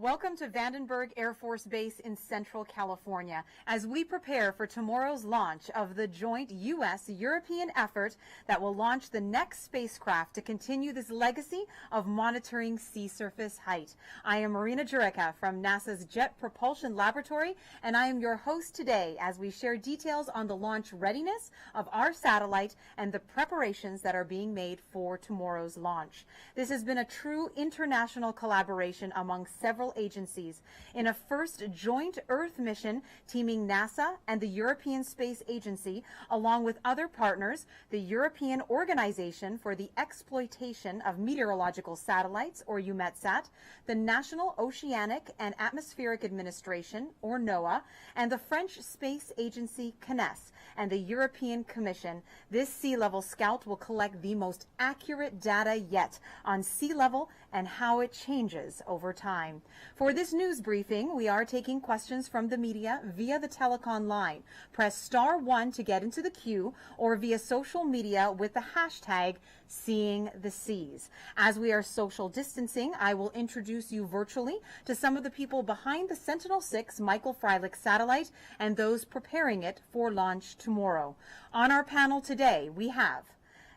Welcome to Vandenberg Air Force Base in Central California as we prepare for tomorrow's launch of the joint U.S.-European effort that will launch the next spacecraft to continue this legacy of monitoring sea surface height. I am Marina Jureka from NASA's Jet Propulsion Laboratory, and I am your host today as we share details on the launch readiness of our satellite and the preparations that are being made for tomorrow's launch. This has been a true international collaboration among several agencies in a first joint Earth mission teaming NASA and the European Space Agency, along with other partners, the European Organization for the Exploitation of Meteorological Satellites, or EUMETSAT, the National Oceanic and Atmospheric Administration, or NOAA, and the French Space Agency, CNES, and the European Commission. This Sea Level Scout will collect the most accurate data yet on sea level and how it changes over time. For this news briefing, we are taking questions from the media via the telecon line. Press *1 to get into the queue, or via social media with the hashtag #SeeingTheSeas. As we are social distancing, I will introduce you virtually to some of the people behind the Sentinel-6 Michael Freilich satellite and those preparing it for launch tomorrow. On our panel today, we have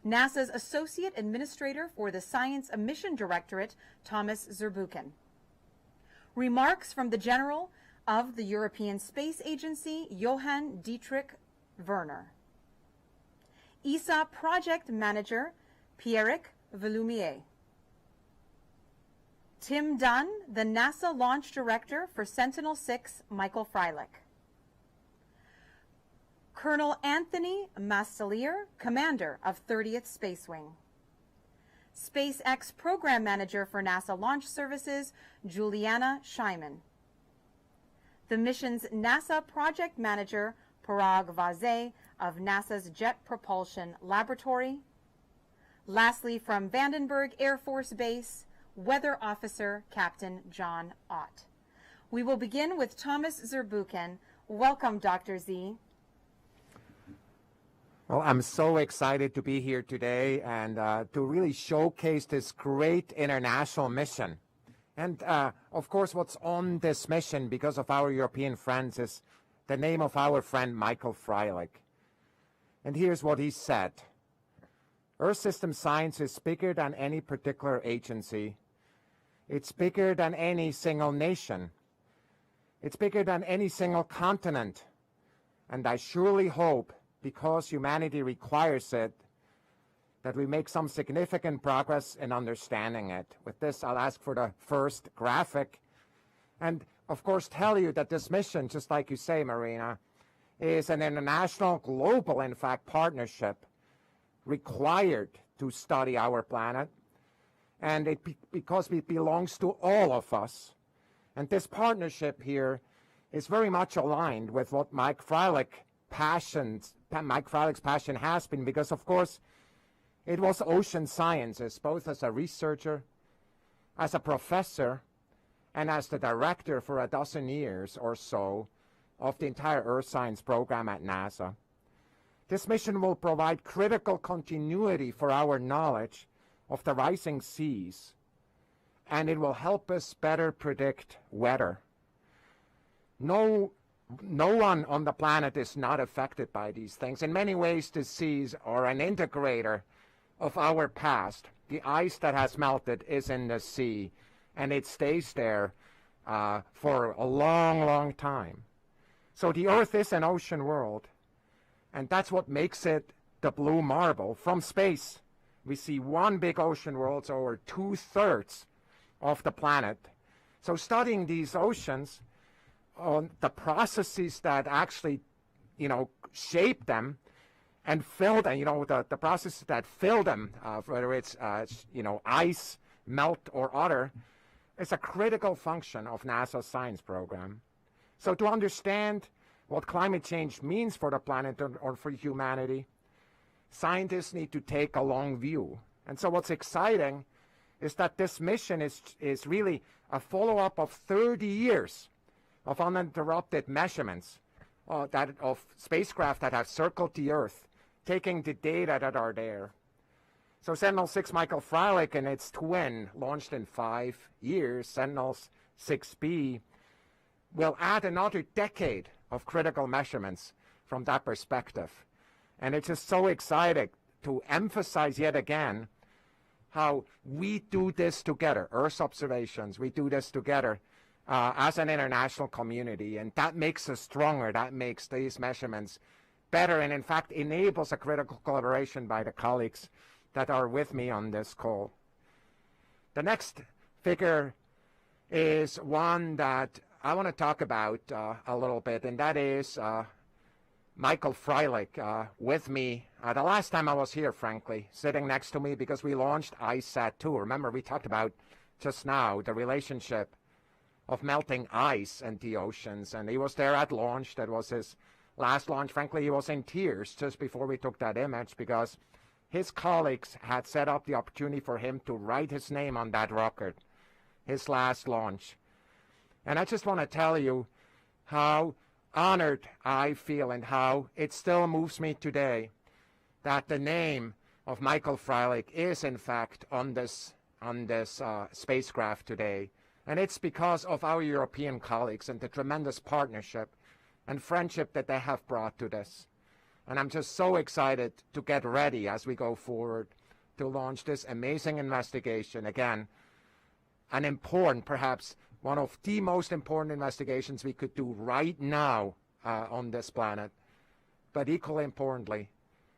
NASA's Associate Administrator for the Science Mission Directorate, Thomas Zurbuchen. Remarks from the General of the European Space Agency, Johann Dietrich Werner. ESA Project Manager, Pierrick Velumier. Tim Dunn, the NASA Launch Director for Sentinel-6, Michael Freilich. Colonel Anthony Masselier, Commander of 30th Space Wing. SpaceX Program Manager for NASA Launch Services, Juliana Scheiman. The mission's NASA Project Manager, Parag Vazee of NASA's Jet Propulsion Laboratory. Lastly, from Vandenberg Air Force Base, Weather Officer Captain John Ott. We will begin with Thomas Zurbuchen. Welcome, Dr. Z. Well, I'm so excited to be here today and to really showcase this great international mission. And of course, what's on this mission, because of our European friends, is the name of our friend Michael Freilich. And here's what he said. Earth system science is bigger than any particular agency. It's bigger than any single nation. It's bigger than any single continent. And I surely hope, because humanity requires it, that we make some significant progress in understanding it. With this, I'll ask for the first graphic. And of course, tell you that this mission, just like you say, Marina, is an international, global, in fact, partnership required to study our planet. And because it belongs to all of us. And this partnership here is very much aligned with what Mike Freilich's passion has been, because of course it was ocean sciences, both as a researcher, as a professor, and as the director for a dozen years or so of the entire Earth Science program at NASA. This mission will provide critical continuity for our knowledge of the rising seas, and it will help us better predict weather. No one on the planet is not affected by these things. In many ways, the seas are an integrator of our past. The ice that has melted is in the sea, and it stays there for a long, long time. So the Earth is an ocean world, and that's what makes it the blue marble. From space, we see one big ocean world, so over 2/3 of the planet. So studying these oceans, on the processes that actually, shape them and fill them, the processes that fill them, whether it's, ice, melt, or other, is a critical function of NASA's science program. So to understand what climate change means for the planet or for humanity, scientists need to take a long view. And so what's exciting is that this mission is really a follow-up of 30 years of uninterrupted measurements of spacecraft that have circled the Earth, taking the data that are there. So Sentinel-6 Michael Freilich and its twin, launched in 5 years, Sentinel-6B will add another decade of critical measurements from that perspective. And it's just so exciting to emphasize yet again how we do this together, Earth observations, we do this together as an international community, and that makes us stronger, that makes these measurements better, and in fact enables a critical collaboration by the colleagues that are with me on this call. The next figure is one that I want to talk about a little bit, and that is Michael Freilich with me. The last time I was here, frankly, sitting next to me because we launched ISAT-2. Remember, we talked about just now the relationship of melting ice and the oceans, and he was there at launch. That was his last launch. Frankly, he was in tears just before we took that image because his colleagues had set up the opportunity for him to write his name on that rocket, his last launch. And I just want to tell you how honored I feel and how it still moves me today that the name of Michael Freilich is in fact on this spacecraft today. And it's because of our European colleagues and the tremendous partnership and friendship that they have brought to this. And I'm just so excited to get ready as we go forward to launch this amazing investigation. Again, an important, perhaps one of the most important investigations we could do right now on this planet. But equally importantly,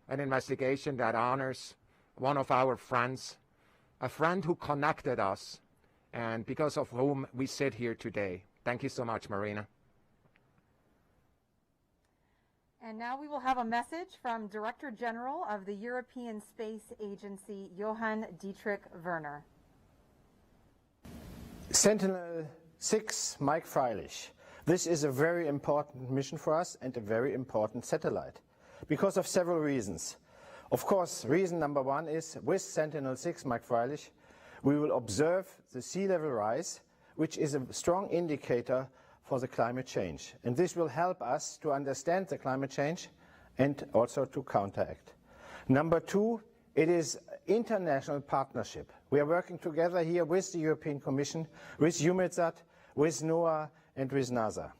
an investigation that honors one of our friends, a friend who connected us, and because of whom we sit here today. Thank you so much, Marina. And now we will have a message from Director General of the European Space Agency, Johann Dietrich Werner. Sentinel-6, Mike Freilich. This is a very important mission for us and a very important satellite because of several reasons. Of course, reason number one is with Sentinel-6, Mike Freilich, we will observe the sea level rise, which is a strong indicator for the climate change. And this will help us to understand the climate change and also to counteract. Number two, it is international partnership. We are working together here with the European Commission, with EUMETSAT, with NOAA and with NASA.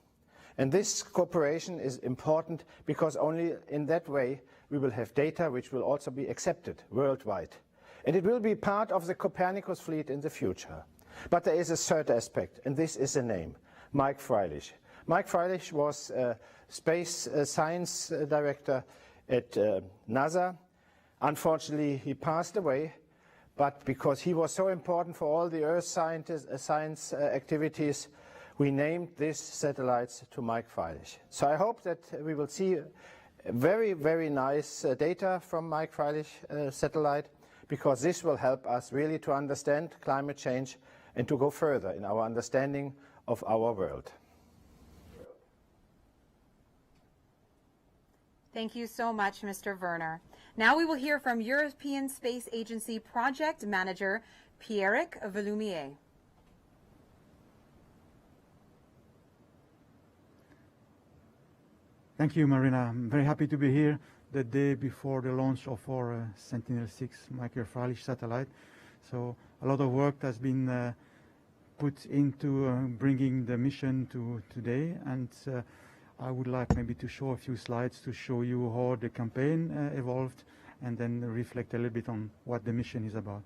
And this cooperation is important because only in that way we will have data which will also be accepted worldwide. And it will be part of the Copernicus fleet in the future. But there is a third aspect, and this is the name, Mike Freilich. Mike Freilich was space science director at NASA. Unfortunately, he passed away, but because he was so important for all the Earth science activities, we named these satellites to Mike Freilich. So I hope that we will see very, very nice data from Mike Freilich satellite, because this will help us really to understand climate change and to go further in our understanding of our world. Thank you so much, Mr. Werner. Now we will hear from European Space Agency Project Manager Pierrick Velumier. Thank you, Marina. I'm very happy to be here the day before the launch of our Sentinel-6 Michael Freilich satellite. So a lot of work has been put into bringing the mission to today, and I would like maybe to show a few slides to show you how the campaign evolved and then reflect a little bit on what the mission is about.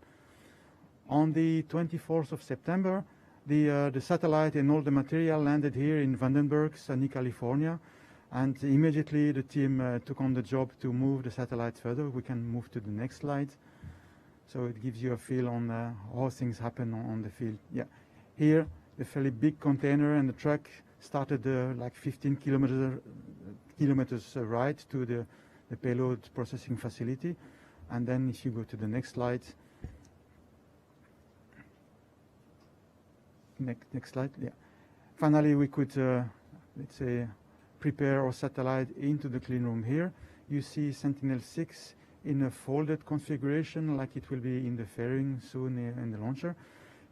On the 24th of September, the satellite and all the material landed here in Vandenberg, sunny California, and immediately the team took on the job to move the satellite further. We can move to the next slide. So it gives you a feel on how things happen on the field. Yeah, here a fairly big container and the truck started like 15 kilometers ride to the payload processing facility. And then if you go to the next slide, next slide, yeah. Finally, we could, let's say, prepare our satellite into the clean room here. You see Sentinel-6 in a folded configuration like it will be in the fairing soon in the launcher.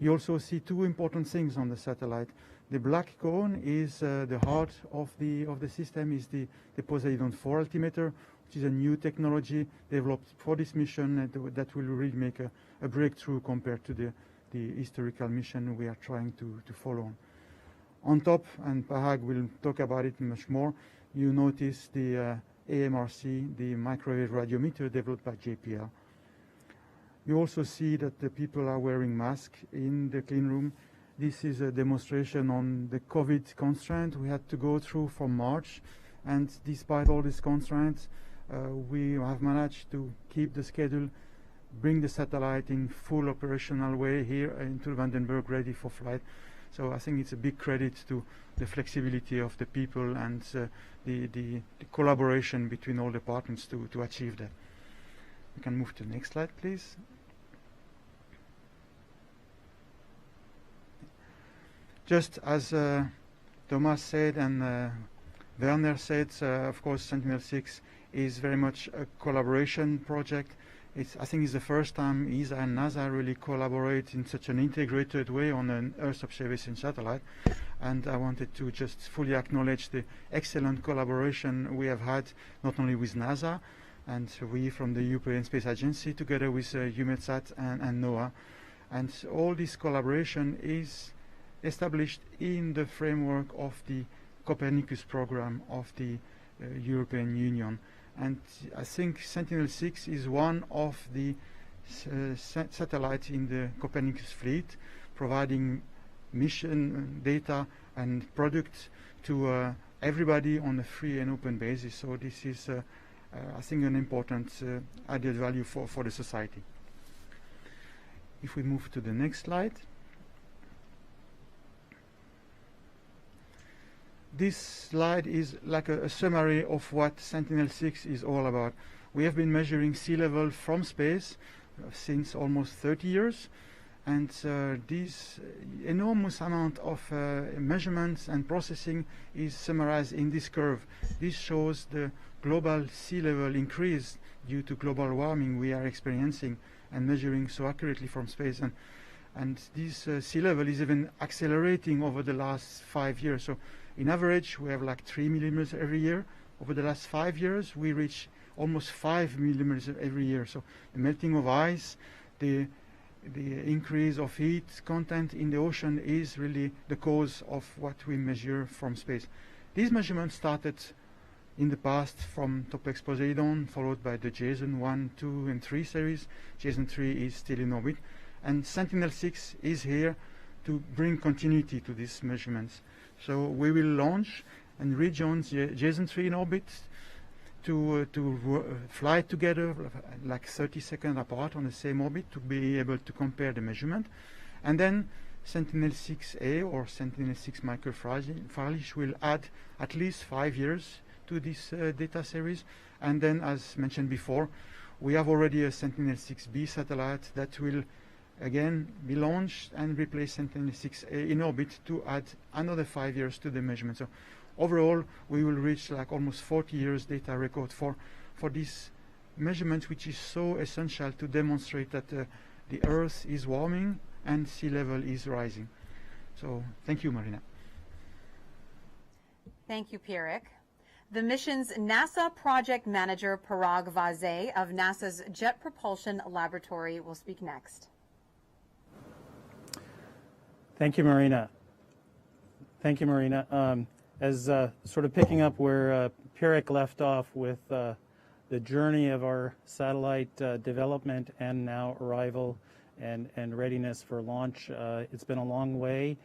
You also see two important things on the satellite. The black cone is the heart of the system, is the Poseidon 4 altimeter, which is a new technology developed for this mission that will really make a breakthrough compared to the historical mission we are trying to follow on. On top, and Parag will talk about it much more, you notice the AMRC, the microwave radiometer developed by JPL. You also see that the people are wearing masks in the clean room. This is a demonstration on the COVID constraint we had to go through from March. And despite all these constraints, we have managed to keep the schedule, bring the satellite in full operational way here into Vandenberg, ready for flight. So I think it's a big credit to the flexibility of the people and the collaboration between all departments to achieve that. We can move to the next slide, please. Just as Thomas said and Werner said, of course, Sentinel-6 is very much a collaboration project. I think it's the first time ESA and NASA really collaborate in such an integrated way on an Earth observation satellite. And I wanted to just fully acknowledge the excellent collaboration we have had, not only with NASA, and we from the European Space Agency, together with EUMETSAT and NOAA. And all this collaboration is established in the framework of the Copernicus program of the European Union. And I think Sentinel-6 is one of the satellites in the Copernicus fleet, providing mission data and products to everybody on a free and open basis. So this is, I think, an important added value for the society. If we move to the next slide. This slide is like a summary of what Sentinel-6 is all about. We have been measuring sea level from space since almost 30 years, and this enormous amount of measurements and processing is summarized in this curve. This shows the global sea level increase due to global warming we are experiencing and measuring so accurately from space. And this sea level is even accelerating over the last 5 years. So in average, we have like 3 millimeters every year. Over the last 5 years, we reach almost 5 millimeters every year. So the melting of ice, the increase of heat content in the ocean is really the cause of what we measure from space. These measurements started in the past from Topex Poseidon, followed by the JSON 1, 2, and 3 series. JSON 3 is still in orbit. And Sentinel-6 is here to bring continuity to these measurements. So we will launch and rejoin JSON 3 in orbit to fly together like 30 seconds apart on the same orbit to be able to compare the measurement. And then Sentinel-6A or Sentinel-6 Micro Freilich will add at least 5 years to this data series. And then, as mentioned before, we have already a Sentinel-6B satellite that will again be launched and replace Sentinel-6A in orbit to add another 5 years to the measurement. So overall, we will reach like almost 40 years data record for this measurement, which is so essential to demonstrate that the Earth is warming and sea level is rising. So thank you, Marina. Thank you, Pierrick. The mission's NASA project manager, Parag Vazee of NASA's Jet Propulsion Laboratory, will speak next. Thank you, Marina. Thank you, Marina. As sort of picking up where Pierrick left off with the journey of our satellite development and now arrival and readiness for launch, it's been a long way.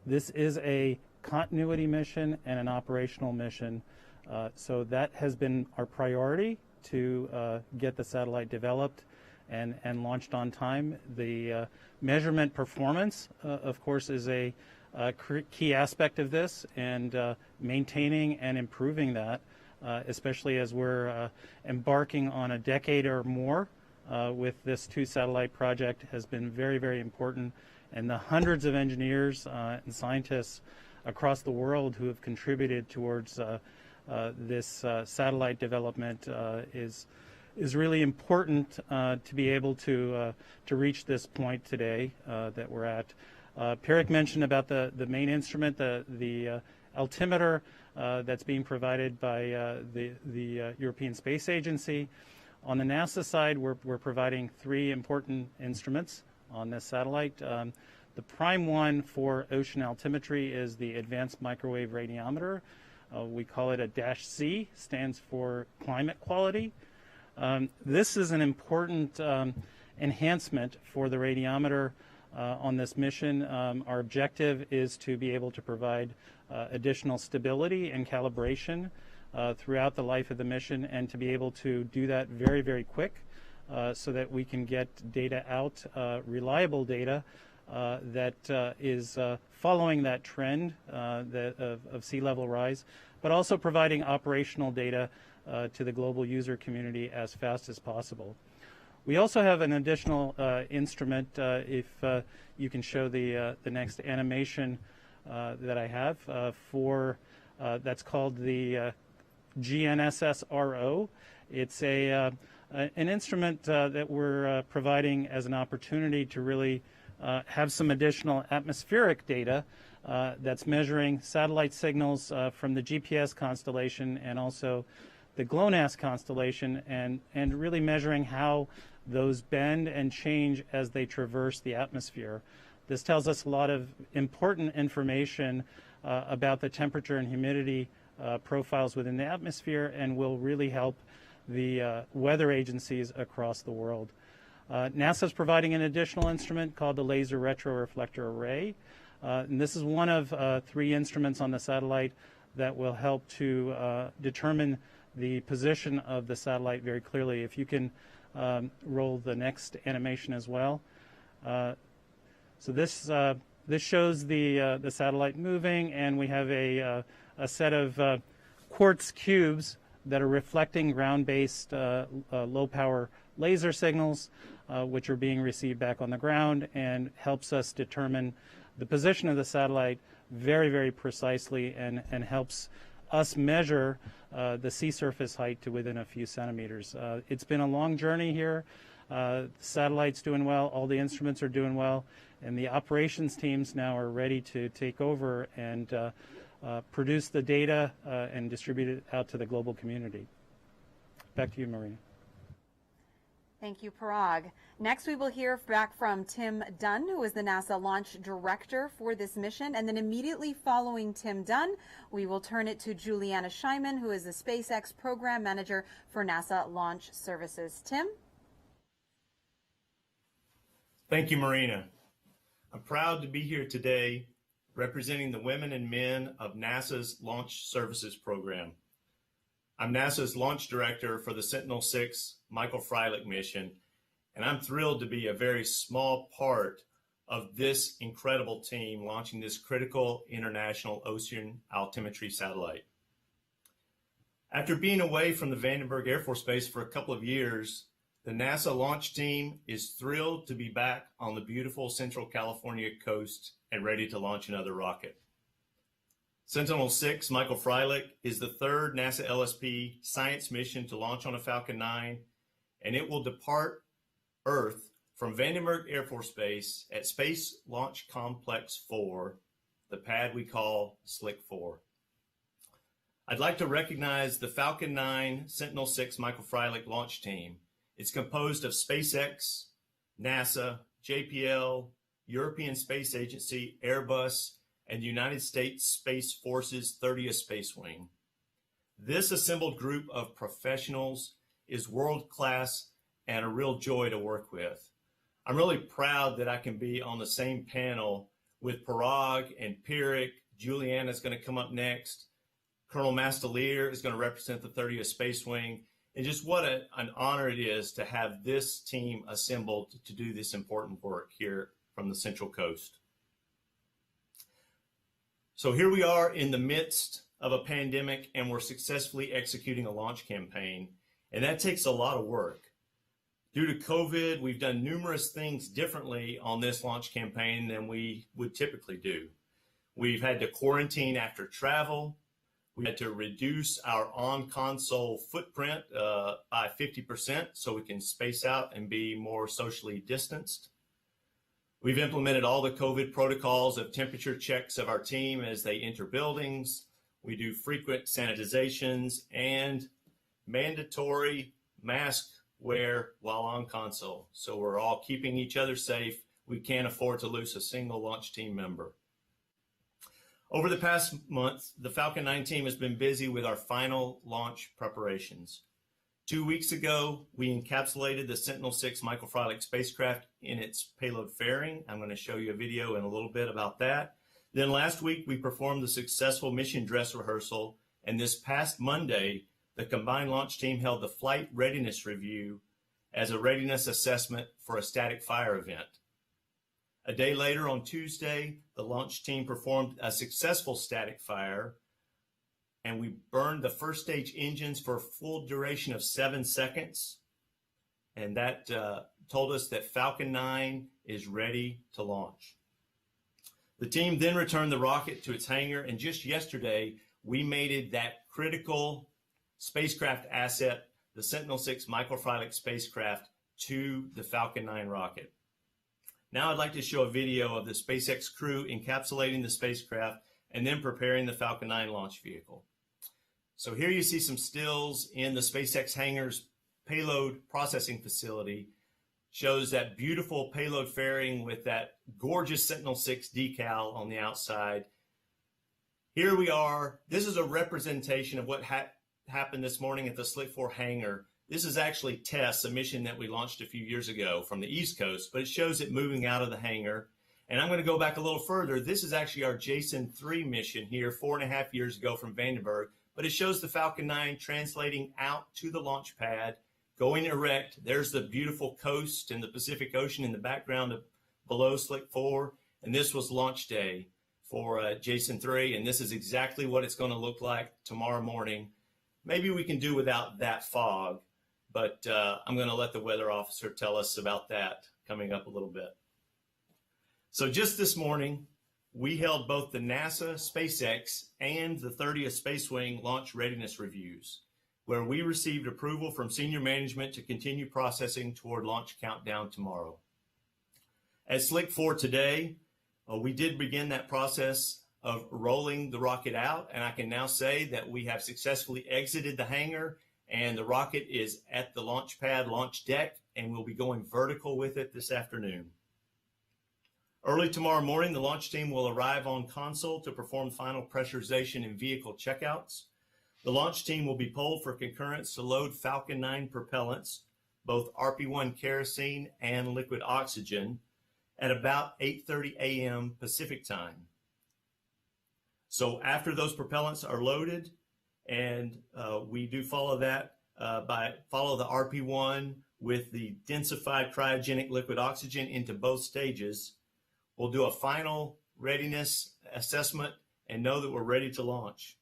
This is a continuity mission and an operational mission. So that has been our priority to get the satellite developed and launched on time. The measurement performance, of course, is a key aspect of this, and maintaining and improving that, especially as we're embarking on a decade or more with this 2-satellite project, has been very, very important. And the hundreds of engineers and scientists across the world who have contributed towards this satellite development is really important to be able to reach this point today that we're at. Pierrick mentioned about the main instrument, the altimeter that's being provided by the European Space Agency. On the NASA side, we're providing 3 important instruments on this satellite. The prime one for ocean altimetry is the Advanced Microwave Radiometer. We call it a -C, stands for climate quality. This is an important enhancement for the radiometer on this mission. Our objective is to be able to provide additional stability and calibration throughout the life of the mission, and to be able to do that very, very quick so that we can get data out, reliable data that is following that trend of sea level rise, but also providing operational data to the global user community as fast as possible. We also have an additional instrument, if you can show the next animation that I have, that's called the GNSS-RO. It's an instrument that we're providing as an opportunity to really have some additional atmospheric data that's measuring satellite signals from the GPS constellation and also the GLONASS constellation, and really measuring how those bend and change as they traverse the atmosphere. This tells us a lot of important information about the temperature and humidity profiles within the atmosphere, and will really help the weather agencies across the world. NASA is providing an additional instrument called the Laser Retroreflector Array. And this is one of 3 instruments on the satellite that will help to determine the position of the satellite very clearly. If you can roll the next animation as well. So this shows the satellite moving, and we have a set of quartz cubes that are reflecting ground-based low-power laser signals, which are being received back on the ground, and helps us determine the position of the satellite very, very precisely, and helps us measure the sea surface height to within a few centimeters. It's been a long journey here. The satellite's doing well, all the instruments are doing well, and the operations teams now are ready to take over and produce the data and distribute it out to the global community. Back to you, Marina. Thank you, Parag. Next, we will hear back from Tim Dunn, who is the NASA launch director for this mission. And then immediately following Tim Dunn, we will turn it to Juliana Scheiman, who is the SpaceX program manager for NASA Launch Services. Tim? Thank you, Marina. I'm proud to be here today representing the women and men of NASA's Launch Services program. I'm NASA's launch director for the Sentinel-6 Michael Freilich mission, and I'm thrilled to be a very small part of this incredible team launching this critical international ocean altimetry satellite. After being away from the Vandenberg Air Force Base for a couple of years, the NASA launch team is thrilled to be back on the beautiful Central California coast and ready to launch another rocket. Sentinel-6 Michael Freilich is the 3rd NASA LSP science mission to launch on a Falcon-9, and it will depart Earth from Vandenberg Air Force Base at Space Launch Complex 4, the pad we call Slick 4. I'd like to recognize the Falcon-9 Sentinel-6 Michael Freilich launch team. It's composed of SpaceX, NASA, JPL, European Space Agency, Airbus, and United States Space Force's 30th Space Wing. This assembled group of professionals is world-class and a real joy to work with. I'm really proud that I can be on the same panel with Parag and Pirik. Juliana is going to come up next. Colonel Mastelier is going to represent the 30th Space Wing. And just what an honor it is to have this team assembled to do this important work here from the Central Coast. So here we are in the midst of a pandemic, and we're successfully executing a launch campaign, and that takes a lot of work. Due to COVID, we've done numerous things differently on this launch campaign than we would typically do. We've had to quarantine after travel. We had to reduce our on-console footprint by 50% so we can space out and be more socially distanced. We've implemented all the COVID protocols of temperature checks of our team as they enter buildings. We do frequent sanitizations and mandatory mask wear while on console. So we're all keeping each other safe we can't afford to lose a single launch team member. Over the past month, the Falcon 9 team has been busy with our final launch preparations. 2 weeks ago, we encapsulated the Sentinel-6 microfreilich spacecraft in its payload fairing. I'm going to show you a video in a little bit about that. Then last week, we performed the successful mission dress rehearsal, and this past Monday, the combined launch team held the flight readiness review as a readiness assessment for a static fire event. A day later, on Tuesday, the launch team performed a successful static fire, and we burned the first stage engines for a full duration of 7 seconds. And that told us that Falcon 9 is ready to launch. The team then returned the rocket to its hangar, and just yesterday, we mated that critical spacecraft asset, the Sentinel-6 microfreilich spacecraft, to the Falcon 9 rocket. Now I'd like to show a video of the SpaceX crew encapsulating the spacecraft and then preparing the Falcon 9 launch vehicle. So here you see some stills in the SpaceX hangar's payload processing facility. Shows that beautiful payload fairing with that gorgeous Sentinel-6 decal on the outside. Here we are. This is a representation of what happened this morning at the Slick 4 hangar. This is actually TESS, a mission that we launched a few years ago from the East Coast, but it shows it moving out of the hangar. And I'm going to go back a little further. This is actually our Jason 3 mission here 4.5 years ago from Vandenberg, but it shows the Falcon 9 translating out to the launch pad, going erect. There's the beautiful coast and the Pacific Ocean in the background below Slick 4. And this was launch day for Jason 3. And this is exactly what it's going to look like tomorrow morning. Maybe we can do without that fog, but I'm going to let the weather officer tell us about that coming up a little bit. So just this morning, we held both the NASA, SpaceX, and the 30th Space Wing launch readiness reviews, where we received approval from senior management to continue processing toward launch countdown tomorrow. At Slick 4 today, we did begin that process of rolling the rocket out, and I can now say that we have successfully exited the hangar, and the rocket is at the launch pad launch deck, and we'll be going vertical with it this afternoon. Early tomorrow morning, the launch team will arrive on console to perform final pressurization and vehicle checkouts. The launch team will be pulled for concurrence to load Falcon 9 propellants, both RP-1 kerosene and liquid oxygen, at about 8:30 a.m. Pacific time. So after those propellants are loaded, and we do follow that follow the RP-1 with the densified cryogenic liquid oxygen into both stages, we'll do a final readiness assessment and know that we're ready to launch.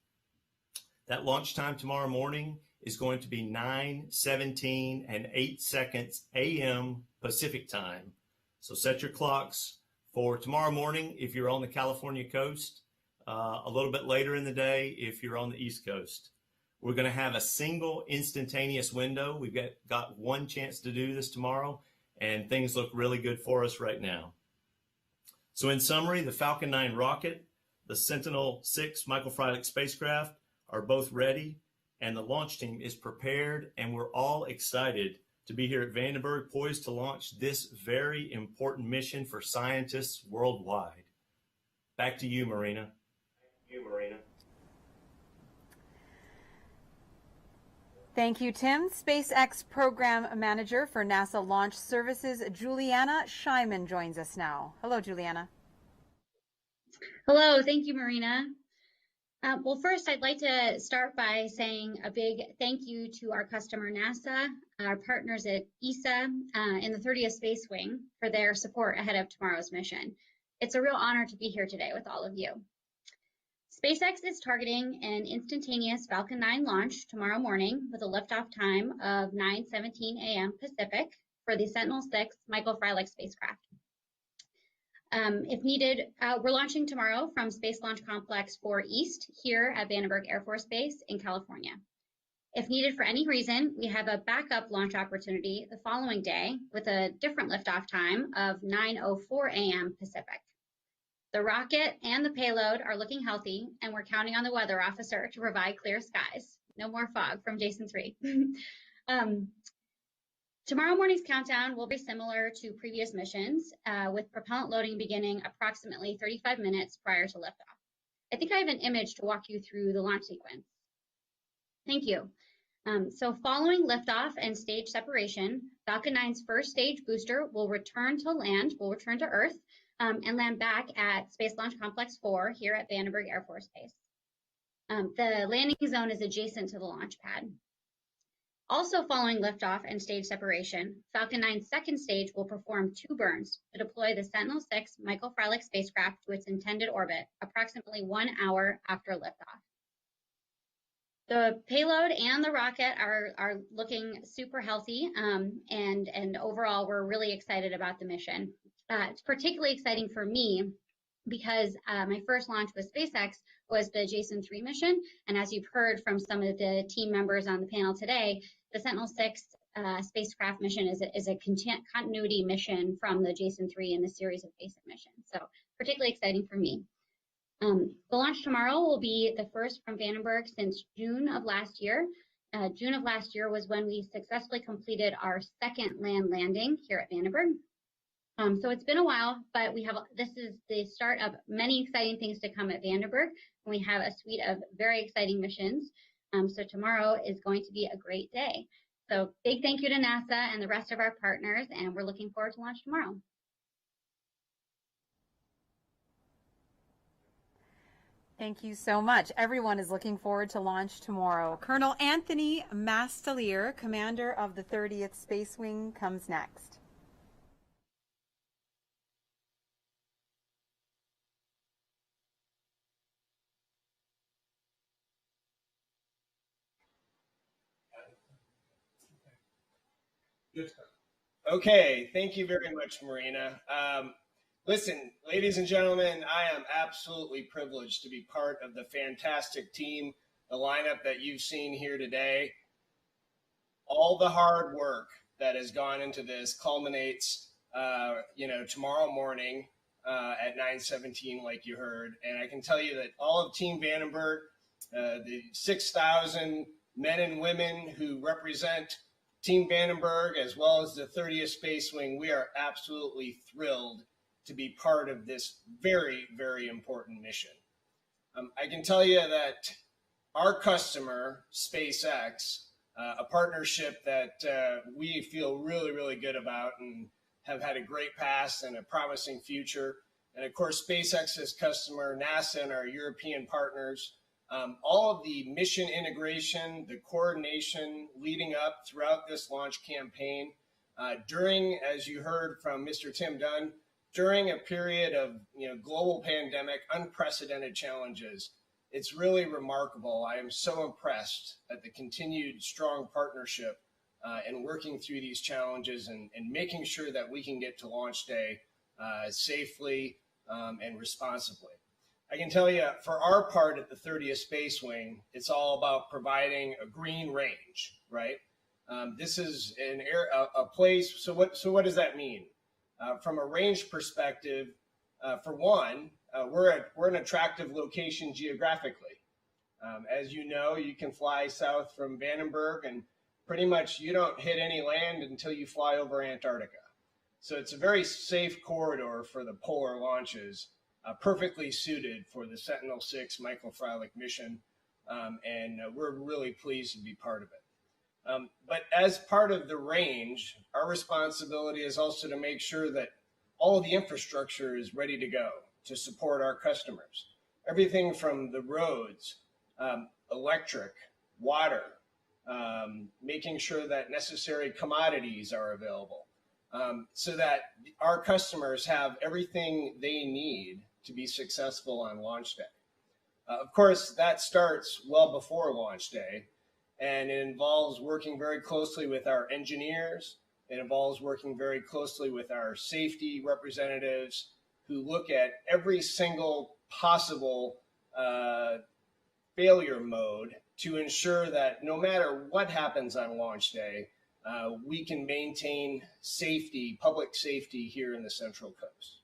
That launch time tomorrow morning is going to be 9:17 and 8 seconds a.m. Pacific time. So set your clocks for tomorrow morning if you're on the California coast, a little bit later in the day if you're on the East Coast. We're going to have a single instantaneous window. We've got one chance to do this tomorrow, and things look really good for us right now. So in summary, the Falcon 9 rocket, the Sentinel-6 microfreilich spacecraft are both ready, and the launch team is prepared, and we're all excited to be here at Vandenberg, poised to launch this very important mission for scientists worldwide. Back to you, Marina. Thank you, Tim. SpaceX Program Manager for NASA Launch Services, Juliana Scheiman, joins us now. Hello, Juliana. Hello, thank you, Marina. Well, first, I'd like to start by saying a big thank you to our customer, NASA, our partners at ESA, and the 30th Space Wing for their support ahead of tomorrow's mission. It's a real honor to be here today with all of you. SpaceX is targeting an instantaneous Falcon 9 launch tomorrow morning with a liftoff time of 9:17 a.m. Pacific for the Sentinel-6 microfreilich spacecraft. If needed, we're launching tomorrow from Space Launch Complex 4 East here at Vandenberg Air Force Base in California. If needed for any reason, we have a backup launch opportunity the following day with a different liftoff time of 9:04 a.m. Pacific. The rocket and the payload are looking healthy, and we're counting on the weather officer to provide clear skies. No more fog from Jason 3. Tomorrow morning's countdown will be similar to previous missions, with propellant loading beginning approximately 35 minutes prior to liftoff. I think I have an image to walk you through the launch sequence. Thank you. So following liftoff and stage separation, Falcon 9's first stage booster will return to Earth, and land back at Space Launch Complex 4 here at Vandenberg Air Force Base. The landing zone is adjacent to the launch pad. Also following liftoff and stage separation, Falcon 9's second stage will perform 2 burns to deploy the Sentinel-6 Michael Freilich spacecraft to its intended orbit approximately 1 hour after liftoff. The payload and the rocket are looking super healthy, and overall we're really excited about the mission. It's particularly exciting for me because my first launch with SpaceX was the Jason 3 mission, and as you've heard from some of the team members on the panel today, the Sentinel-6 spacecraft mission is a continuity mission from the Jason 3 in the series of basic missions, so particularly exciting for me. The launch tomorrow will be the first from Vandenberg since June of last year. June of last year was when we successfully completed our second land landing here at Vandenberg. So it's been a while, but this is the start of many exciting things to come at Vandenberg. We have a suite of very exciting missions. So tomorrow is going to be a great day. So big thank you to NASA and the rest of our partners, and we're looking forward to launch tomorrow. Thank you so much. Everyone is looking forward to launch tomorrow. Colonel Anthony Mastelier, commander of the 30th Space Wing, comes next. Okay, thank you very much, Marina. Listen, ladies and gentlemen, I am absolutely privileged to be part of the fantastic team, the lineup that you've seen here today. All the hard work that has gone into this culminates, tomorrow morning at 9:17, like you heard. And I can tell you that all of Team Vandenberg, the 6,000 men and women who represent Team Vandenberg, as well as the 30th Space Wing, we are absolutely thrilled to be part of this very, very important mission. I can tell you that our customer, SpaceX, a partnership that we feel really, really good about and have had a great past and a promising future. And of course, SpaceX's customer, NASA, and our European partners. All of the mission integration, the coordination leading up throughout this launch campaign, during, as you heard from Mr. Tim Dunn, during a period of global pandemic, unprecedented challenges. It's really remarkable. I am so impressed at the continued strong partnership and working through these challenges and making sure that we can get to launch day safely and responsibly. I can tell you, for our part at the 30th Space Wing, it's all about providing a green range, right? This is a place. So what does that mean? From a range perspective, for one, we're an attractive location geographically. As you know, you can fly south from Vandenberg, and pretty much you don't hit any land until you fly over Antarctica. So it's a very safe corridor for the polar launches. Perfectly suited for the Sentinel-6 Michael Freilich mission, and we're really pleased to be part of it. But as part of the range, our responsibility is also to make sure that all of the infrastructure is ready to go to support our customers. Everything from the roads, electric, water, making sure that necessary commodities are available, so that our customers have everything they need to be successful on launch day. Of course, that starts well before launch day, and it involves working very closely with our engineers. It involves working very closely with our safety representatives who look at every single possible failure mode to ensure that no matter what happens on launch day, we can maintain safety, public safety here in the Central Coast.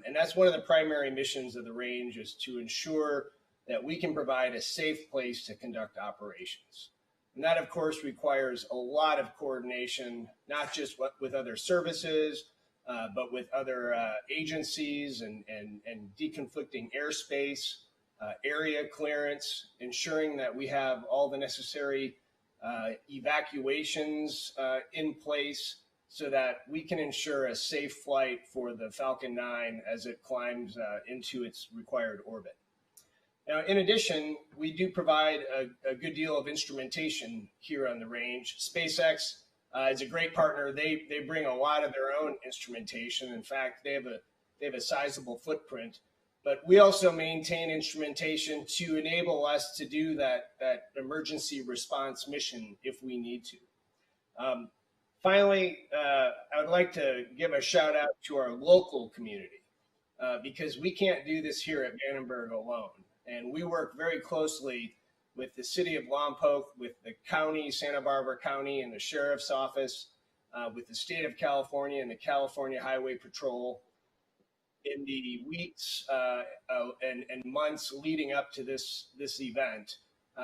And that's one of the primary missions of the range, is to ensure that we can provide a safe place to conduct operations. And that, of course, requires a lot of coordination, not just with other services, but with other agencies and deconflicting airspace, area clearance, ensuring that we have all the necessary evacuations in place so that we can ensure a safe flight for the Falcon 9 as it climbs into its required orbit. Now, in addition, we do provide a good deal of instrumentation here on the range. SpaceX is a great partner. They bring a lot of their own instrumentation. In fact, they have a sizable footprint. But we also maintain instrumentation to enable us to do that emergency response mission if we need to. Finally, I would like to give a shout out to our local community because we can't do this here at Vandenberg alone. And we work very closely with the city of Lompoc, with the county, Santa Barbara County, and the sheriff's office, with the state of California and the California Highway Patrol in the weeks and months leading up to this event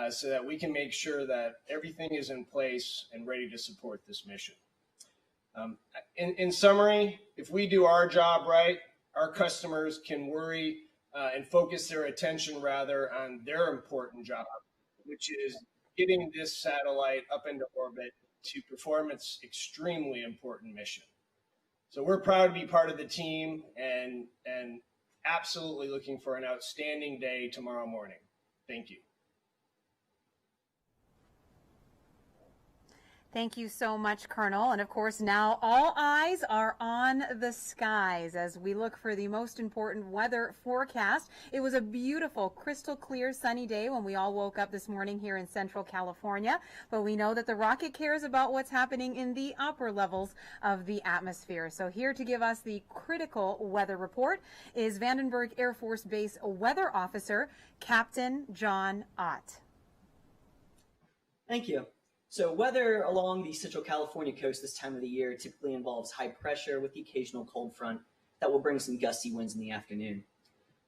so that we can make sure that everything is in place and ready to support this mission. In summary, if we do our job right, our customers can worry and focus their attention rather on their important job, which is getting this satellite up into orbit to perform its extremely important mission. So we're proud to be part of the team and absolutely looking for an outstanding day tomorrow morning. Thank you. Thank you so much, Colonel. And of course, now all eyes are on the skies as we look for the most important weather forecast. It was a beautiful, crystal clear, sunny day when we all woke up this morning here in Central California. But we know that the rocket cares about what's happening in the upper levels of the atmosphere. So here to give us the critical weather report is Vandenberg Air Force Base Weather Officer, Captain John Ott. Thank you. So weather along the Central California coast this time of the year typically involves high pressure with the occasional cold front that will bring some gusty winds in the afternoon.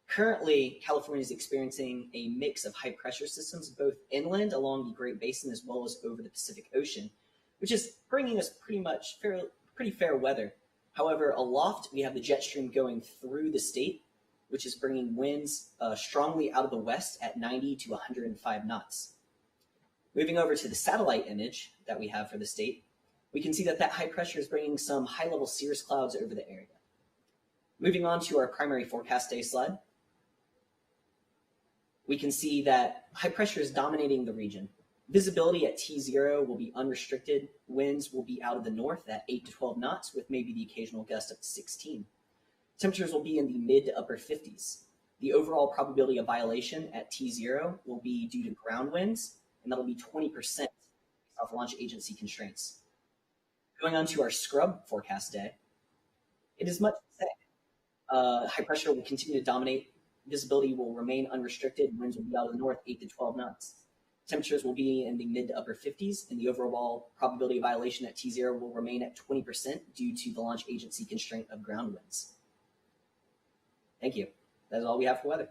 Currently, California is experiencing a mix of high pressure systems both inland along the Great Basin as well as over the Pacific Ocean, which is bringing us pretty fair weather. However, aloft, we have the jet stream going through the state, which is bringing winds strongly out of the west at 90 to 105 knots. Moving over to the satellite image that we have for the state, we can see that high pressure is bringing some high-level cirrus clouds over the area. Moving on to our primary forecast day slide, we can see that high pressure is dominating the region. Visibility at T0 will be unrestricted. Winds will be out of the north at 8 to 12 knots with maybe the occasional gust up to 16. Temperatures will be in the mid to upper 50s. The overall probability of violation at T0 will be due to ground winds, and that'll be 20% of launch agency constraints. Going on to our scrub forecast day, it is much the same. High pressure will continue to dominate. Visibility will remain unrestricted. Winds will be out of the north, 8 to 12 knots. Temperatures will be in the mid to upper 50s, and the overall probability of violation at T0 will remain at 20% due to the launch agency constraint of ground winds. Thank you. That is all we have for weather.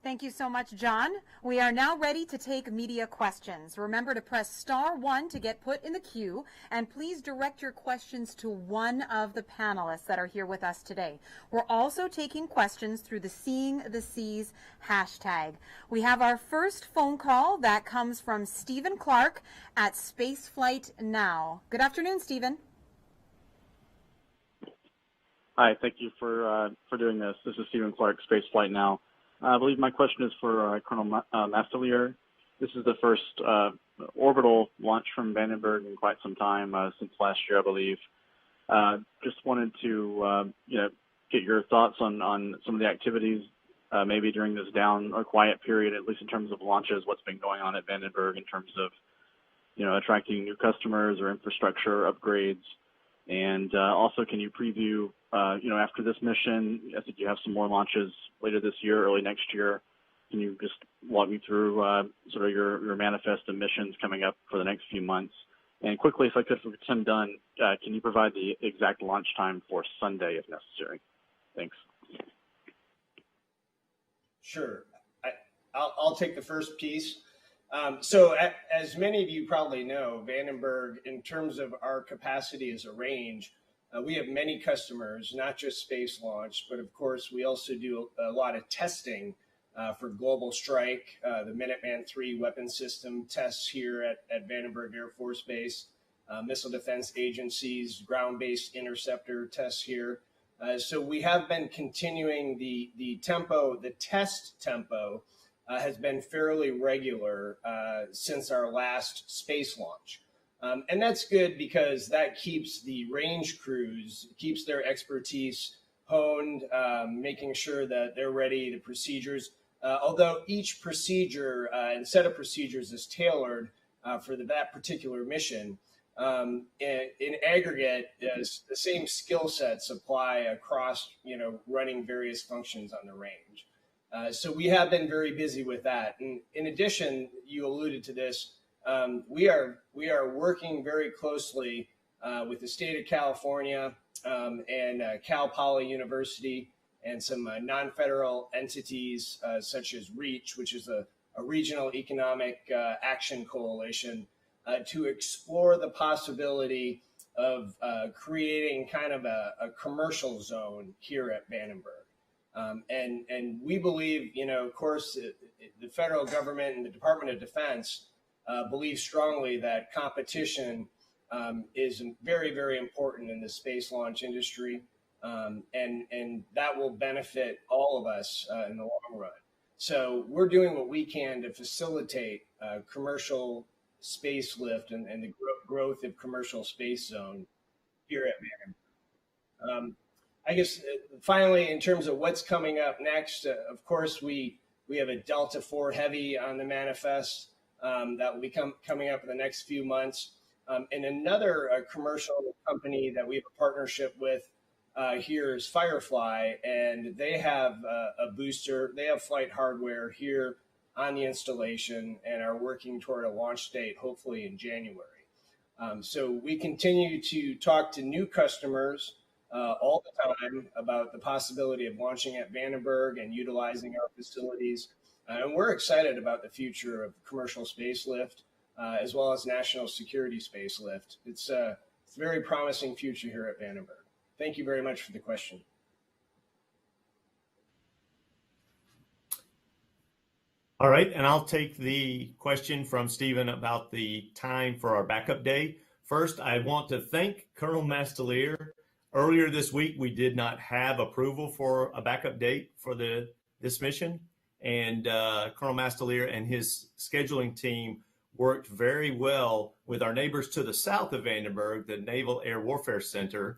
Thank you so much, John. We are now ready to take media questions. Remember to press *1 to get put in the queue, and please direct your questions to one of the panelists that are here with us today. We're also taking questions through the Seeing the Seas hashtag. We have our first phone call that comes from Stephen Clark at Spaceflight Now. Good afternoon, Stephen. Hi, thank you for doing this. This is Stephen Clark, Spaceflight Now. I believe my question is for Colonel Mastelier. This is the first orbital launch from Vandenberg in quite some time, since last year, I believe. Just wanted to get your thoughts on some of the activities, maybe during this down or quiet period, at least in terms of launches, what's been going on at Vandenberg in terms of attracting new customers or infrastructure upgrades. And also, can you preview, after this mission, I think you have some more launches later this year, early next year. Can you just walk me through sort of your manifest of missions coming up for the next few months? And quickly, if I could, for Tim Dunn, can you provide the exact launch time for Sunday if necessary? Thanks. Sure. I'll take the first piece. As many of you probably know, Vandenberg, in terms of our capacity as a range, we have many customers, not just space launch, but of course we also do a lot of testing for Global Strike, the Minuteman III weapon system tests here at Vandenberg Air Force Base, missile defense agencies, ground-based interceptor tests here. So we have been continuing the tempo, the test tempo has been fairly regular since our last space launch. And that's good because that keeps the range crews, keeps their expertise honed, making sure that they're ready, the procedures. Although each procedure and set of procedures is tailored for that particular mission, in aggregate, the same skill sets apply across, running various functions on the range. So we have been very busy with that. And in addition, you alluded to this, we are working very closely with the state of California and Cal Poly University and some non-federal entities such as REACH, which is a regional economic action coalition, to explore the possibility of creating kind of a commercial zone here at Vandenberg. And we believe, of course, the federal government and the Department of Defense believe strongly that competition is very, very important in the space launch industry. And that will benefit all of us in the long run. So we're doing what we can to facilitate commercial space lift and the growth of commercial space zone here at Vandenberg. I guess finally, in terms of what's coming up next, of course, we have a Delta IV Heavy on the manifest that will be coming up in the next few months. And another commercial company that we have a partnership with here is Firefly, and they have a booster. They have flight hardware here on the installation and are working toward a launch date, hopefully in January. So we continue to talk to new customers all the time about the possibility of launching at Vandenberg and utilizing our facilities. And we're excited about the future of commercial space lift as well as national security space lift. It's a very promising future here at Vandenberg. Thank you very much for the question. All right, and I'll take the question from Stephen about the time for our backup day. First, I want to thank Colonel Mastelier. Earlier this week, we did not have approval for a backup date for this mission, and Colonel Mastelier and his scheduling team worked very well with our neighbors to the south of Vandenberg, the Naval Air Warfare Center.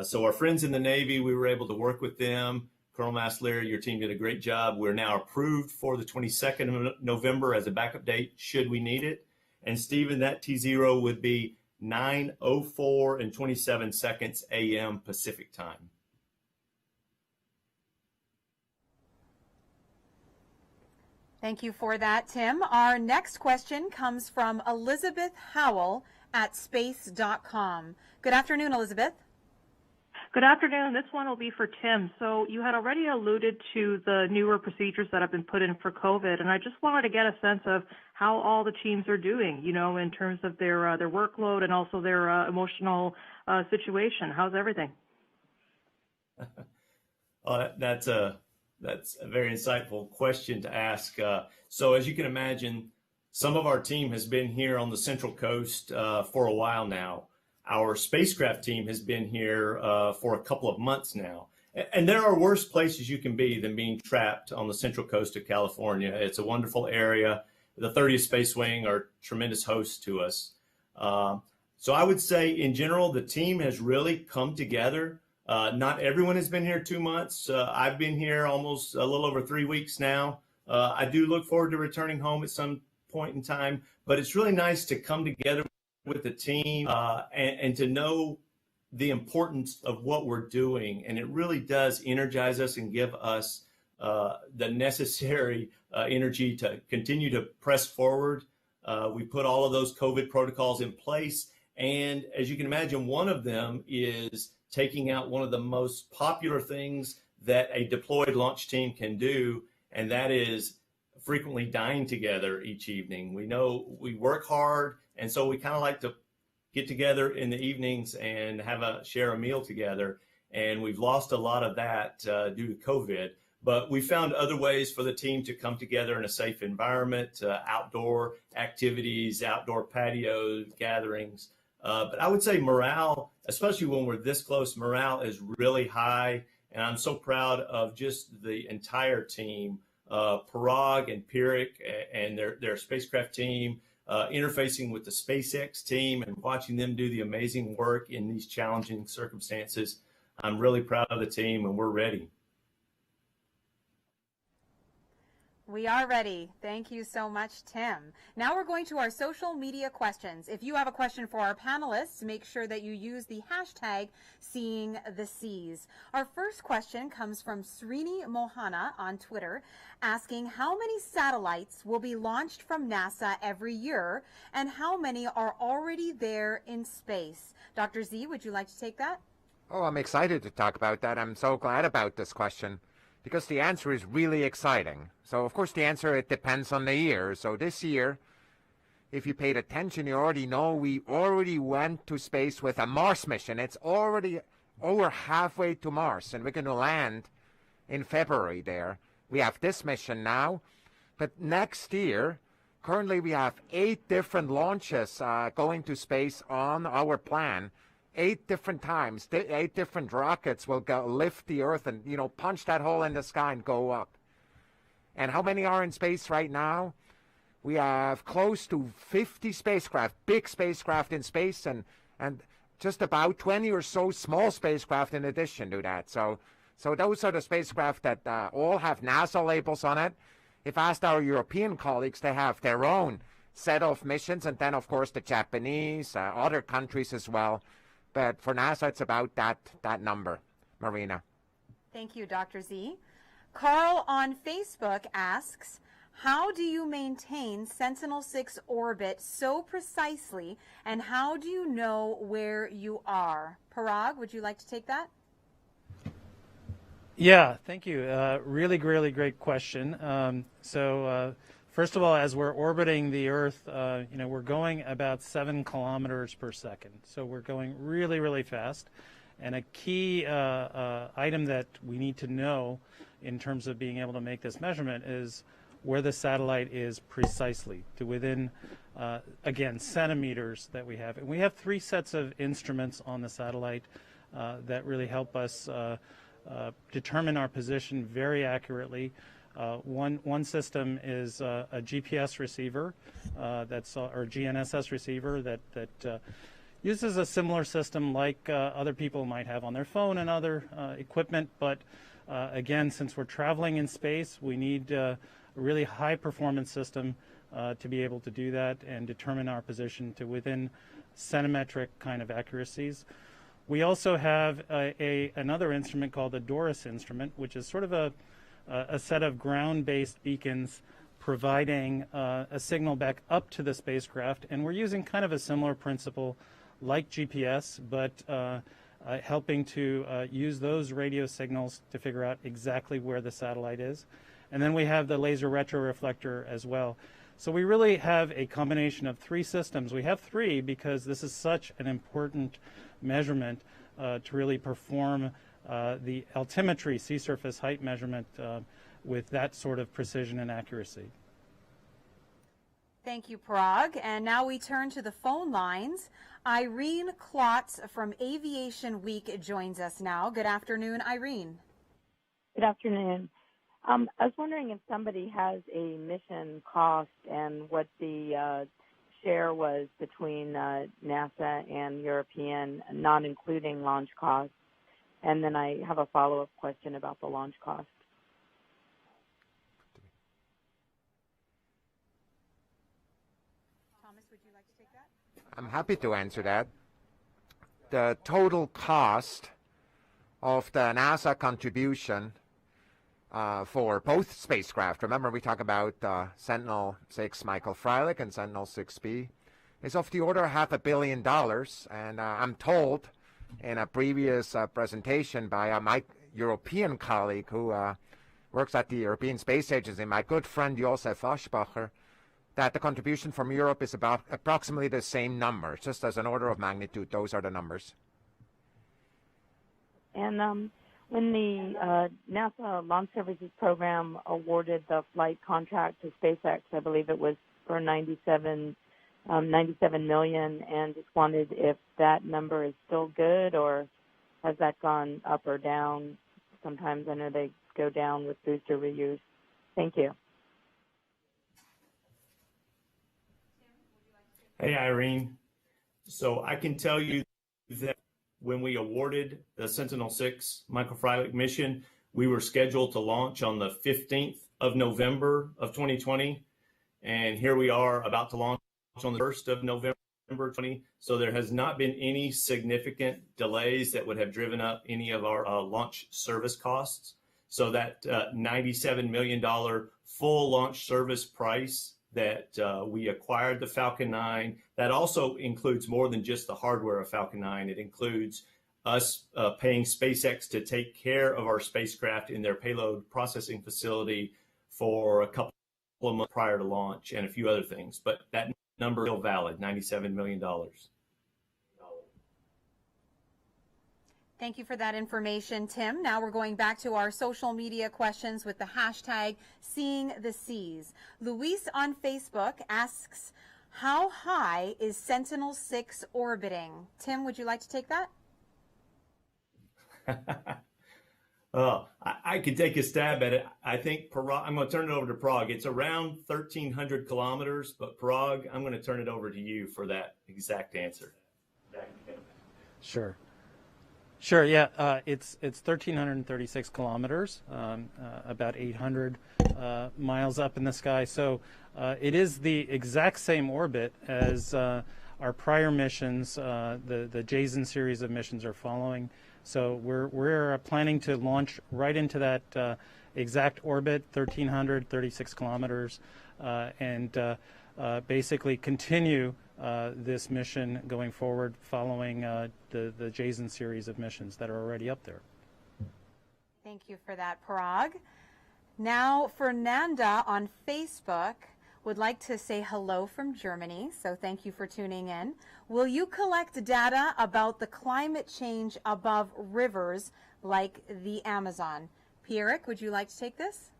So our friends in the Navy, we were able to work with them. Colonel Mastelier, your team did a great job. We're now approved for the 22nd of November as a backup date, should we need it. And Stephen, that T0 would be 9:04 and 27 seconds a.m. Pacific time. Thank you for that, Tim. Our next question comes from Elizabeth Howell at space.com. Good afternoon, Elizabeth. Good afternoon. This one will be for Tim. So you had already alluded to the newer procedures that have been put in for COVID, and I just wanted to get a sense of how all the teams are doing, in terms of their workload and also their emotional situation. How's everything? That's a very insightful question to ask. So as you can imagine, some of our team has been here on the Central Coast for a while now. Our spacecraft team has been here for a couple of months now. And there are worse places you can be than being trapped on the Central Coast of California. It's a wonderful area. The 30th Space Wing are tremendous hosts to us. So I would say, in general, the team has really come together. Not everyone has been here 2 months. I've been here almost a little over 3 weeks now. I do look forward to returning home at some point in time, but it's really nice to come together with the team and to know the importance of what we're doing. And it really does energize us and give us the necessary energy to continue to press forward. We put all of those COVID protocols in place. And as you can imagine, one of them is taking out one of the most popular things that a deployed launch team can do, and that is frequently dine together each evening. We know we work hard, and so we kind of like to get together in the evenings and share a meal together. And we've lost a lot of that due to COVID. But we found other ways for the team to come together in a safe environment, outdoor activities, outdoor patio gatherings. But I would say morale, especially when we're this close, morale is really high. And I'm so proud of just the entire team, Parag and Pirik and their spacecraft team, interfacing with the SpaceX team and watching them do the amazing work in these challenging circumstances. I'm really proud of the team, and we're ready. We are ready. Thank you so much, Tim. Now we're going to our social media questions. If you have a question for our panelists, make sure that you use the hashtag #SeeingTheSeas. Our first question comes from Srini Mohana on Twitter, asking how many satellites will be launched from NASA every year and how many are already there in space. Dr. Z, would you like to take that? Oh, I'm excited to talk about that. I'm so glad about this question, because the answer is really exciting. So, of course, the answer, it depends on the year. So this year, if you paid attention, you already know we already went to space with a Mars mission. It's already over halfway to Mars, and we're going to land in February there. We have this mission now. But next year, currently we have 8 different launches going to space on our plan. 8 different times, 8 different rockets will go lift the Earth and, punch that hole in the sky and go up. And how many are in space right now? We have close to 50 spacecraft, big spacecraft in space, and just about 20 or so small spacecraft in addition to that. So those are the spacecraft that all have NASA labels on it. If asked our European colleagues, they have their own set of missions, and then, of course, the Japanese, other countries as well. But for NASA, it's about that number. Marina. Thank you, Dr. Z. Carl on Facebook asks, how do you maintain Sentinel-6 orbit so precisely, and how do you know where you are? Parag, would you like to take that? Yeah, thank you. Really great question. First of all, as we're orbiting the Earth, we're going about 7 kilometers per second. So we're going really fast. And a key item that we need to know in terms of being able to make this measurement is where the satellite is precisely, to within, again, centimeters that we have. And we have 3 sets of instruments on the satellite that really help us determine our position very accurately. One system is a GPS receiver, or GNSS receiver that uses a similar system like other people might have on their phone and other equipment. But again, since we're traveling in space, we need a really high performance system to be able to do that and determine our position to within centimetric kind of accuracies. We also have another instrument called the Doris instrument, which is sort of a set of ground-based beacons providing a signal back up to the spacecraft. And we're using kind of a similar principle like GPS, but helping to use those radio signals to figure out exactly where the satellite is. And then we have the laser retroreflector as well. So we really have a combination of 3 systems. We have 3 because this is such an important measurement to really perform the altimetry, sea surface height measurement with that sort of precision and accuracy. Thank you, Parag. And now we turn to the phone lines. Irene Klotz from Aviation Week joins us now. Good afternoon, Irene. Good afternoon. I was wondering if somebody has a mission cost and what the share was between NASA and European, not including launch costs. And then I have a follow-up question about the launch cost. Thomas, would you like to take that? I'm happy to answer that. The total cost of the NASA contribution for both spacecraft, remember we talk about Sentinel-6 Michael Freilich and Sentinel-6B, is of the order of $500 million. And I'm told in a previous presentation by my European colleague who works at the European Space Agency, my good friend Josef Aschbacher, that the contribution from Europe is about approximately the same number, just as an order of magnitude. Those are the numbers. And when the NASA Launch Services Program awarded the flight contract to SpaceX, I believe it was for 97 million, and just wondered if that number is still good, or has that gone up or down? Sometimes I know they go down with booster reuse. Thank you. Hey, Irene. So I can tell you that when we awarded the Sentinel-6 microfreilich mission, we were scheduled to launch on the 15th of November of 2020. And here we are about to launch on the 1st of November 2020. So there has not been any significant delays that would have driven up any of our launch service costs. So that $97 million full launch service price that we acquired the Falcon 9, that also includes more than just the hardware of Falcon 9. It includes us paying SpaceX to take care of our spacecraft in their payload processing facility for a couple of months prior to launch and a few other things. But that number is still valid, $97 million. Thank you for that information, Tim. Now we're going back to our social media questions with the hashtag Seeing the Seas. Luis on Facebook asks, how high is Sentinel-6 orbiting? Tim, would you like to take that? I could take a stab at it. I think I'm going to turn it over to Parag. It's around 1,300 kilometers, but Parag, I'm going to turn it over to you for that exact answer. Sure. Sure, yeah, it's 1,336 kilometers, about 800 miles up in the sky. So it is the exact same orbit as our prior missions, the JASON series of missions are following. So we're planning to launch right into that exact orbit, 1,336 kilometers, and basically continue this mission going forward following the JASON series of missions that are already up there. Thank you for that, Parag. Now, Fernanda on Facebook would like to say hello from Germany, so thank you for tuning in. Will you collect data about the climate change above rivers like the Amazon? Pierrick, would you like to take this?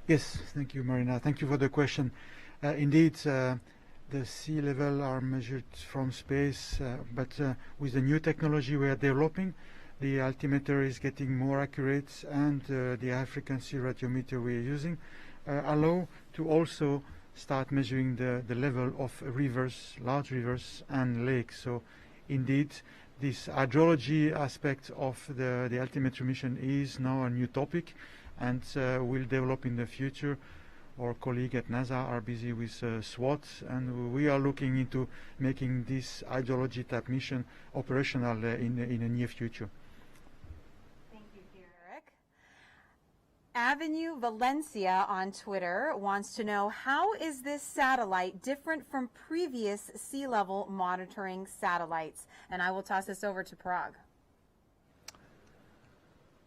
Yes, thank you, Marina. Thank you for the question. Indeed, the sea level are measured from space, but with the new technology we are developing, the altimeter is getting more accurate, and the high frequency radiometer we are using allow to also start measuring the level of rivers, large rivers and lakes. So indeed, this hydrology aspect of the altimeter mission is now a new topic, and will develop in the future. Our colleagues at NASA are busy with SWOT, and we are looking into making this hydrology type mission operational in the near future. Thank you, Pierrick. Avenue Valencia on Twitter wants to know, how is this satellite different from previous sea level monitoring satellites? And I will toss this over to Parag.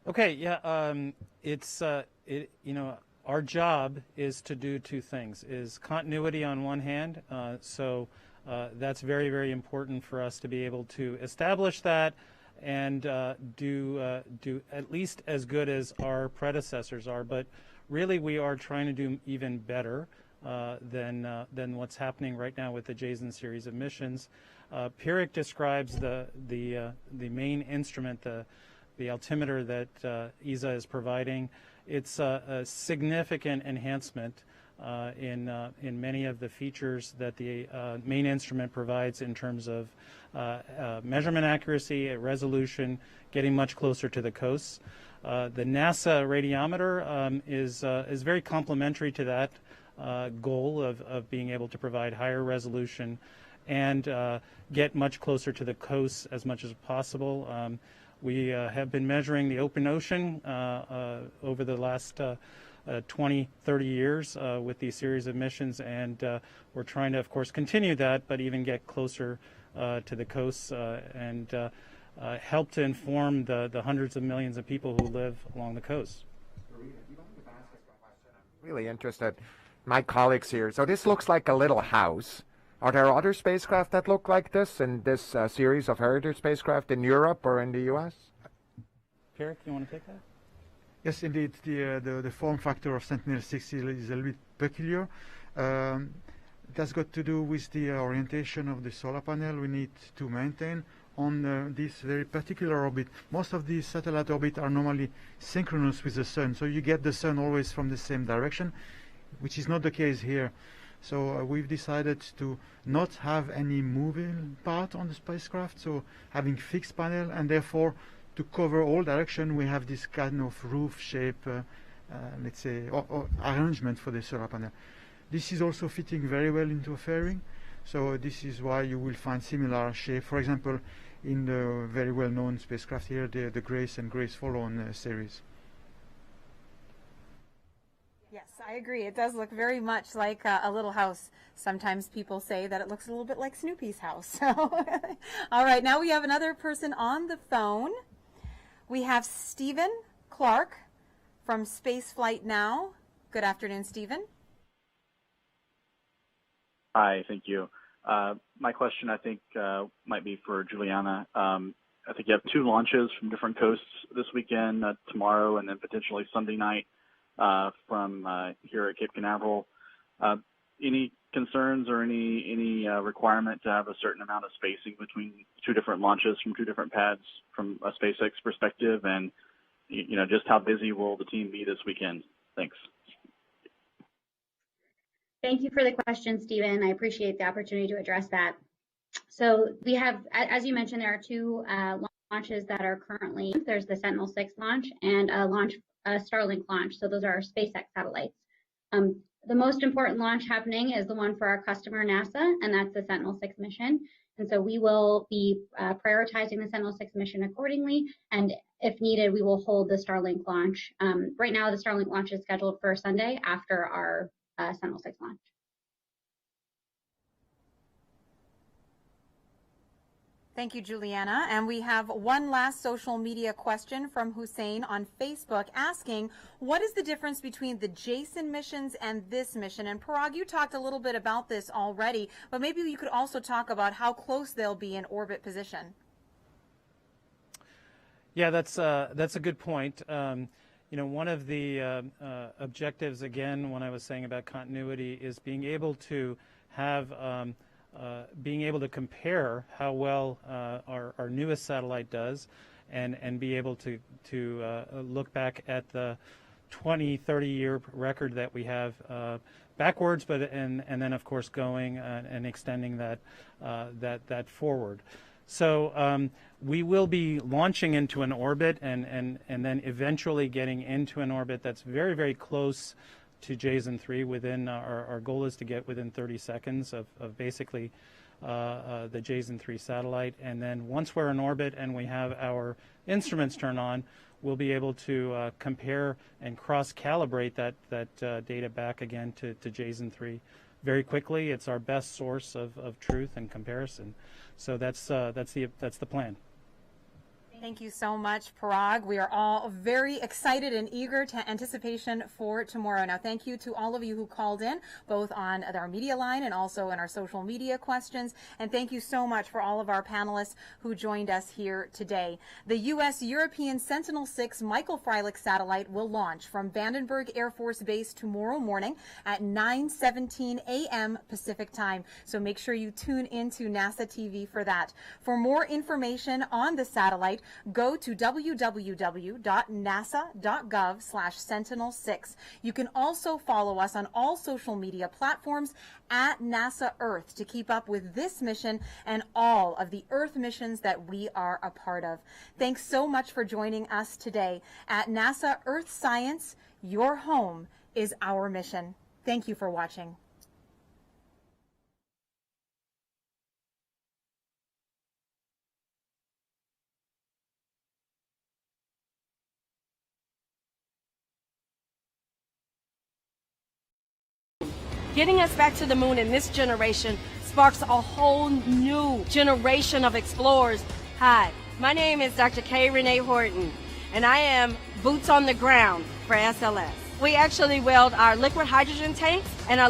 Okay, yeah, our job is to do two things, is continuity on one hand, so that's very, very important for us to be able to establish that and do at least as good as our predecessors are, but really we are trying to do even better than what's happening right now with the JASON series of missions. Pierrick describes the main instrument, the altimeter that ESA is providing. It's a significant enhancement in many of the features that the main instrument provides in terms of measurement accuracy, resolution, getting much closer to the coasts. The NASA radiometer is very complementary to that goal of being able to provide higher resolution and get much closer to the coasts as much as possible. We have been measuring the open ocean over the last 20, 30 years with these series of missions, and we're trying to, of course, continue that, but even get closer to the coasts. And help to inform the hundreds of millions of people who live along the coast. Really interested. My colleagues here. So this looks like a little house. Are there other spacecraft that look like this in this series of heritage spacecraft in Europe or in the U.S.? Eric, you want to take that? Yes, indeed. The form factor of Sentinel-6 is a little bit peculiar. That's got to do with the orientation of the solar panel we need to maintain on this very particular orbit. Most of these satellite orbits are normally synchronous with the sun, so you get the sun always from the same direction, which is not the case here. So we've decided to not have any moving part on the spacecraft, so having fixed panel, and therefore to cover all direction we have this kind of roof shape, let's say, or arrangement for the solar panel. This is also fitting very well into a fairing, so this is why you will find similar shape, for example, in the very well-known spacecraft here, the Grace and Grace Follow-on series. Yes, I agree. It does look very much like a little house. Sometimes people say that it looks a little bit like Snoopy's house. All right, now we have another person on the phone. We have Stephen Clark from Spaceflight Now. Good afternoon, Stephen. Hi, thank you. My question, I think, might be for Juliana. I think you have 2 launches from different coasts this weekend, tomorrow, and then potentially Sunday night from here at Cape Canaveral. Any concerns or any requirement to have a certain amount of spacing between 2 different launches from 2 different pads from a SpaceX perspective? And, just how busy will the team be this weekend? Thanks. Thank you for the question, Stephen. I appreciate the opportunity to address that. So we have, as you mentioned, there are 2 launches that are currently. There's the Sentinel-6 launch and a Starlink launch. So those are our SpaceX satellites. The most important launch happening is the one for our customer NASA, and that's the Sentinel-6 mission. And so we will be prioritizing the Sentinel-6 mission accordingly. And if needed, we will hold the Starlink launch. Right now, the Starlink launch is scheduled for Sunday after our Sentinel-6 launch. Thank you, Juliana. And we have one last social media question from Hussein on Facebook asking, what is the difference between the Jason missions and this mission? And Parag, you talked a little bit about this already, but maybe you could also talk about how close they'll be in orbit position. Yeah, that's a good point. One of the objectives, again, when I was saying about continuity, is being able to have being able to compare how well our newest satellite does, and be able to look back at the 20-30-year record that we have backwards, and then of course going and extending that forward. So we will be launching into an orbit and then eventually getting into an orbit that's very, very close to Jason 3. Within our goal is to get within 30 seconds of basically the Jason 3 satellite. And then once we're in orbit and we have our instruments turn on, we'll be able to compare and cross-calibrate that data back again to Jason 3 very quickly. It's our best source of truth and comparison. So that's the plan. Thank you so much, Parag. We are all very excited and eager to anticipation for tomorrow. Now, thank you to all of you who called in, both on our media line and also in our social media questions. And thank you so much for all of our panelists who joined us here today. The U.S. European Sentinel-6 Michael Freilich satellite will launch from Vandenberg Air Force Base tomorrow morning at 9:17 a.m. Pacific time. So make sure you tune into NASA TV for that. For more information on the satellite, go to www.nasa.gov/Sentinel-6. You can also follow us on all social media platforms at NASA Earth to keep up with this mission and all of the Earth missions that we are a part of. Thanks so much for joining us today. At NASA Earth Science, your home is our mission. Thank you for watching. Getting us back to the moon in this generation sparks a whole new generation of explorers. Hi, My name is Dr. Kay Renee Horton, and I am boots on the ground for SLS. We actually weld our liquid hydrogen tanks and our